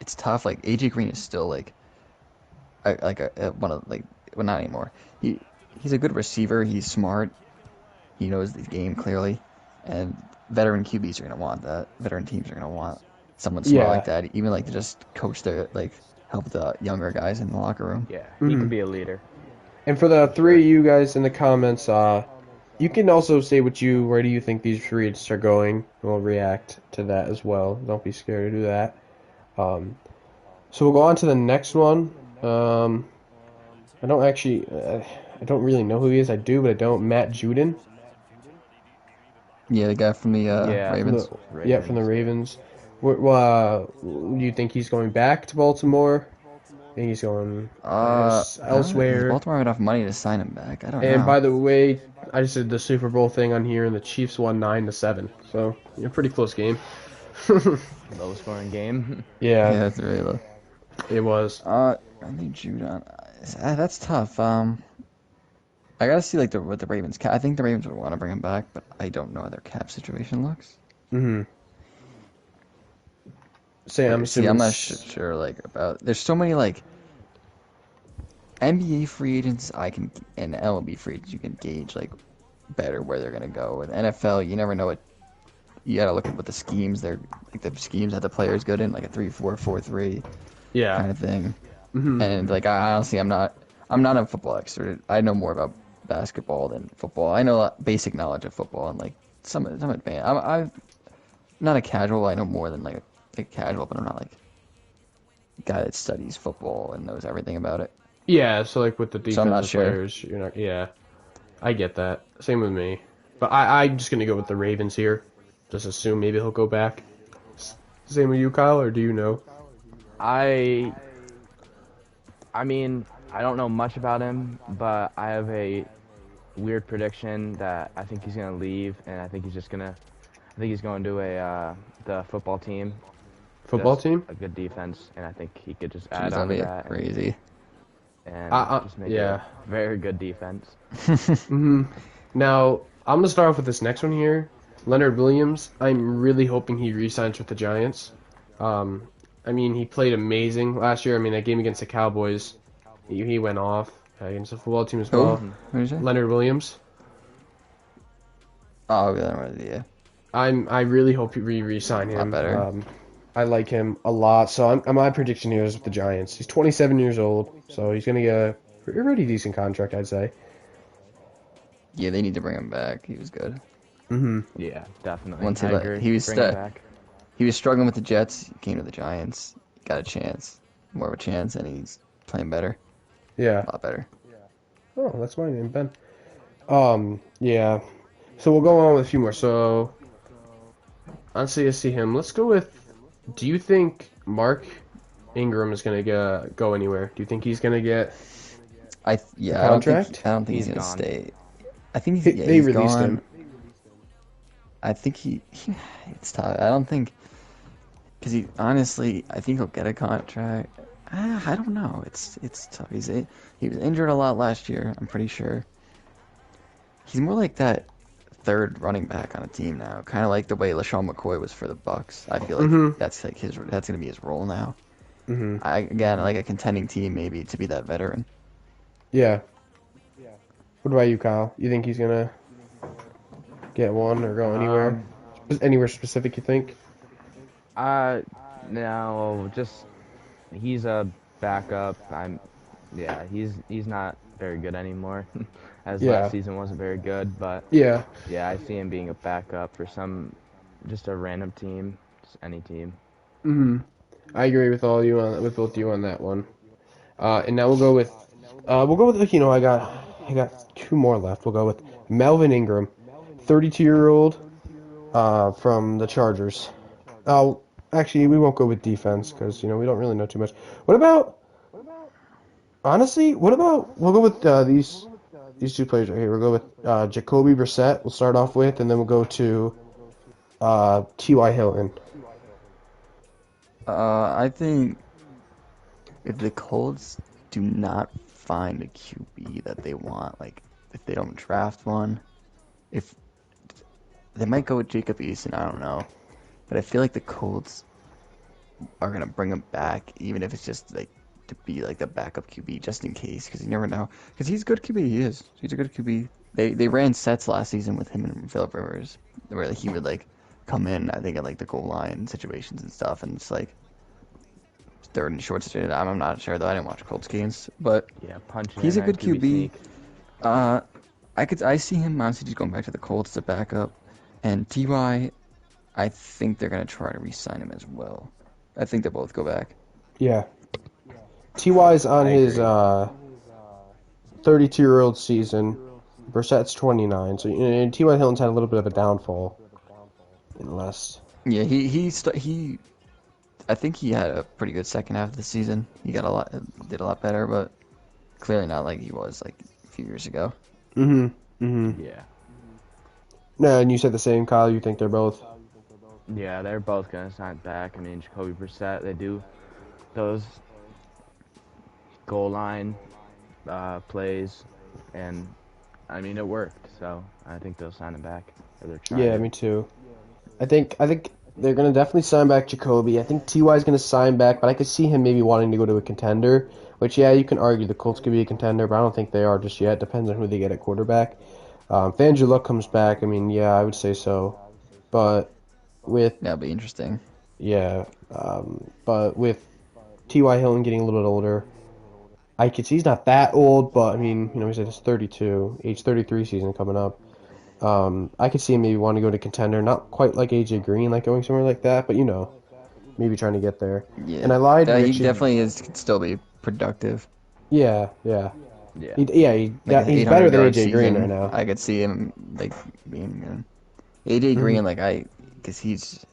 it's tough. Like AJ Green is still like one of like well not anymore. He's a good receiver. He's smart. He knows the game clearly, and veteran QBs are gonna want that. Veteran teams are gonna want someone smart like Yeah. that, even like to just coach their like help the younger guys in the locker room. Yeah, he Hmm. could be a leader And for the for three sure. of you guys in the comments, you can also say where do you think these free agents are going. We'll react to that as well. Don't be scared to do that. Um, so we'll go on to the next one. Um, I don't really know who he is. I do, but I don't. Matt Judon Yeah, the guy from the Yeah, from the Ravens. yeah from the Ravens. Ravens. Do you think he's going back to Baltimore? Think he's going Does elsewhere? Baltimore have enough money to sign him back? I don't And know. by the way, I just did the Super Bowl thing on here, and the Chiefs won 9-7. So, pretty close game. Low scoring game. Yeah, Yeah, it's really low. it was. I think Judon. That's tough. I gotta see like what the Ravens. I think the Ravens would want to bring him back, but I don't know how their cap situation looks. Hmm. Say, I'm See, assuming. I'm not sure like about. There's so many like NBA free agents I can and MLB free agents you can gauge like better where they're gonna go. With NFL, you never know what you gotta look at what the schemes they're like the schemes that the players good in, like a 3-4-4-3 Yeah. kind of thing. Hmm. And like I honestly I'm not a football expert. I know more about basketball than football. I know basic knowledge of football and like some advanced. I'm not a casual. I know more than like a casual, but I'm not like a guy that studies football and knows everything about it. Yeah, so like with the So I'm not defensive sure. players, you're not. Yeah, I get that. Same with me. But I'm just gonna go with the Ravens here. Just assume maybe he'll go back. Same with you, Kyle, or do you know? I I mean, I don't know much about him, but I have a weird prediction that I think he's gonna leave, and I think he's going to a the football team, Football just team? a good defense, and I think he could just Jeez, add on that'd to be that crazy. and just make a Yeah. very good defense. Now, I'm going to start off with this next one here. Leonard Williams, I'm really hoping he re-signs with the Giants. Um, I mean, he played amazing last year. I mean, that game against the Cowboys, he went off against the football team as Who? well. Hmm. What did you say? Leonard Williams. Oh, yeah, I really hope you re-sign a lot him. better. I like him a lot. So my prediction here is with the Giants. He's 27 years old, so he's going to get a pretty decent contract, I'd say. Yeah, they need to bring him back. He was good. Mm-hmm. Yeah, definitely. Once I agree. he was Bring him back. he was struggling with the Jets. He came to the Giants, got a chance, more of a chance, and he's playing better, Yeah. a lot better. Oh, that's my name, Ben. Yeah. So we'll go on with a few more. So on CSC him, let's go with. Do you think Mark Ingram is gonna go anywhere? Do you think he's gonna get a Yeah, contract? I don't think he's He's gonna gone. stay. I think They he's released gone. him. I think it's tough. I don't think because he honestly, I think he'll get a contract. I don't know. It's tough. He was injured a lot last year. I'm pretty sure. He's more like that third running back on a team now, kind of like the way LaShawn McCoy was for the Bucks. I feel like Mm-hmm. that's gonna be his role now. Mm-hmm. Again, like a contending team maybe to be that veteran. Yeah. What about you, Kyle? You think he's gonna get one or go anywhere? Um, Anywhere specific, you think? no, just he's a backup. Yeah, he's not very good anymore. As Yeah. last season wasn't very good, but Yeah. yeah, I see him being a backup for just a random team, just any team. Mm-hmm. I agree with both you on that one. And now we'll go with I got two more left. We'll go with Melvin Ingram, 32-year-old, from the Chargers. Oh, actually, we won't go with defense because we don't really know too much. What about honestly? We'll go with these two players right here. We'll go with Jacoby Brissett. We'll start off with, and then we'll go to T.Y. Hilton. I think if the Colts do not find a QB that they want, like if they don't draft one, if they might go with Jacob Eason, I don't know, but I feel like the Colts are gonna bring him back, even if it's just like to be like the backup QB, just in case, because you never know. Because he's a good QB, he's a good QB. They ran sets last season with him and Philip Rivers, where like, he would like come in, I think at like the goal line situations and stuff, and it's like third and short situation. I'm not sure though. I didn't watch Colts games, but Yeah, punching he's in a on good QB. sneak. Uh, I see him honestly just going back to the Colts as a backup, and Ty. I think they're gonna try to re-sign him as well. I think they'll both go back. Yeah, T.Y.'s on I his agree. 32-year-old season. Brissett's 29, so and T.Y. Hilton's had a little bit of a downfall in the last. Yeah, he. I think he had a pretty good second half of the season. He did a lot better, but clearly not like he was like a few years ago. Mm-hmm. Mm-hmm. Yeah. No, and you said the same, Kyle. You think they're both? Yeah, they're both gonna sign back. I mean, Jacoby Brissett, they do those goal line plays, and I mean it worked. So I think they'll sign him back. Or they're trying Yeah, to. me too. I think they're gonna definitely sign back Jacoby. I think Ty.'s gonna sign back, but I could see him maybe wanting to go to a contender. Which, yeah, you can argue the Colts could be a contender, but I don't think they are just yet. Depends on who they get at quarterback. If Andrew Luck comes back, I mean, yeah, I would say so. But with That'll be interesting. yeah, but with T.Y. Hilton getting a little bit older, I could see he's not that old, but I mean, he's at his 32, age 33 season coming up. I could see him maybe wanting to go to contender, not quite like AJ Green, like going somewhere like that, but maybe trying to get there. Yeah, And I lied. He he actually, definitely is could still be productive. yeah, yeah, Yeah. Like an he's better 800 than yard AJ Green right season, now. I could see him like being AJ Mhm. Green. Because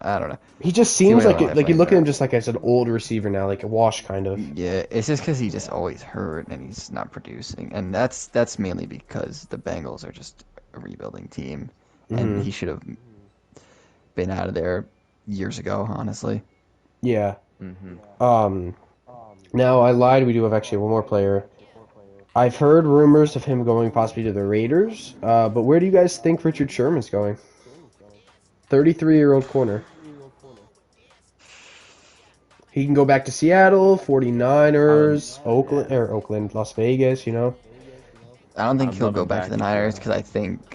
I don't know. He just See seems what like when they like you play look at him for. just like as an old receiver now, like a wash kind of. Yeah, it's just because he just always hurt and he's not producing, and that's mainly because the Bengals are just a rebuilding team, and Hmm. he should have been out of there years ago, honestly. Yeah. Hmm. Um. Now I lied. We do have actually one more player. I've heard rumors of him going possibly to the Raiders. But where do you guys think Richard Sherman's going? 33-year-old corner. He can go back to Seattle, I would, 49ers, yeah, Oakland, Las Vegas, you know? I don't think I'd he'll love go him back to back the in Niners Seattle. because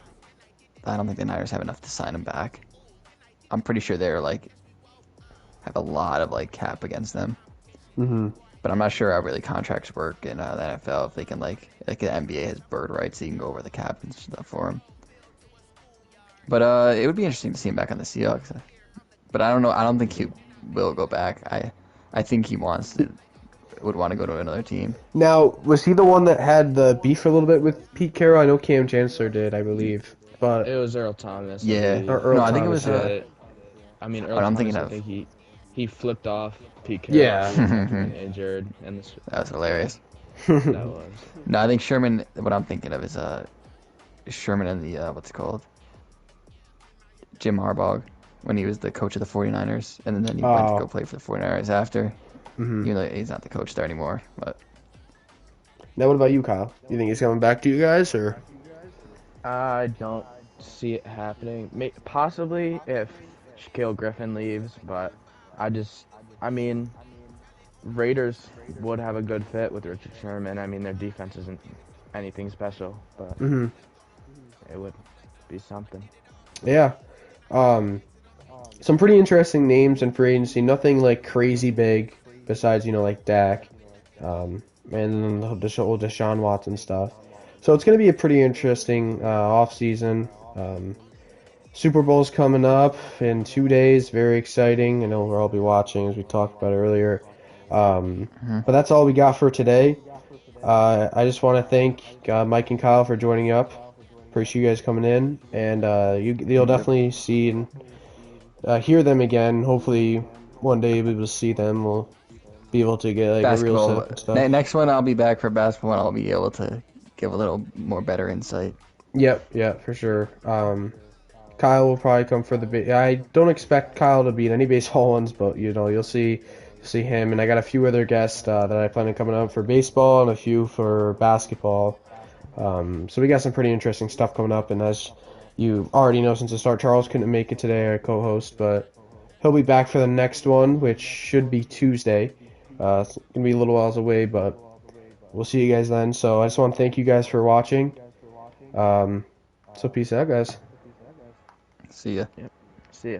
I don't think the Niners have enough to sign him back. I'm pretty sure they're like have a lot of like cap against them, Hmm. but I'm not sure how really contracts work in the NFL if they can like the NBA has bird rights, so you can go over the cap and stuff for him. But it would be interesting to see him back on the Seahawks. But I don't know. I don't think he will go back. I think he would want to go to another team. Now, was he the one that had the beef for a little bit with Pete Carroll? I know Cam Chancellor did, I believe. It But, was Earl Thomas, I Yeah. or believe. Earl No, I think it Thomas, was yeah. But I mean, what Earl I'm thinking Thomas, I of. think he flipped off Pete Carroll after Yeah. he kept getting That injured, and this, was yeah, hilarious. that was. No, I think Sherman. What I'm thinking of is Sherman and the what's it called, Jim Harbaugh, when he was the coach of the 49ers, and then he went to go Oh. play for the 49ers after, Hmm. even though he's not the coach there anymore. But Now, what about you, Kyle? You think he's coming back to you guys, or? I don't see it happening. Possibly if Shaquille Griffin leaves, but I just, I mean, Raiders would have a good fit with Richard Sherman. I mean, their defense isn't anything special, but Hmm. it would be something. Yeah. Um, some pretty interesting names in free agency. Nothing like crazy big besides, like Dak. And then the whole Deshaun Watson stuff. So it's going to be a pretty interesting off season. Super Bowl's coming up in 2 days. Very exciting. I know we'll all be watching as we talked about earlier. mhm. But that's all we got for today. I just want to thank Mike and Kyle for joining up. Appreciate you guys coming in, and you'll Yep. definitely see and hear them again. Hopefully, one day we'll be able to see them. We'll be able to get like a real Basketball. setup and stuff. Next one, I'll be back for basketball, and I'll be able to give a little more better insight. Yep, for sure. Kyle will probably come for the. I don't expect Kyle to be in any baseball ones, but you'll see him, and I got a few other guests that I plan on coming out for baseball and a few for basketball. So we got some pretty interesting stuff coming up, and as you already know since the start, Charles couldn't make it today, our co-host, but he'll be back for the next one, which should be Tuesday. It's gonna be a little whiles away, but we'll see you guys then. So I just want to thank you guys for watching. Um, so peace out, guys. See ya. Yep. See ya.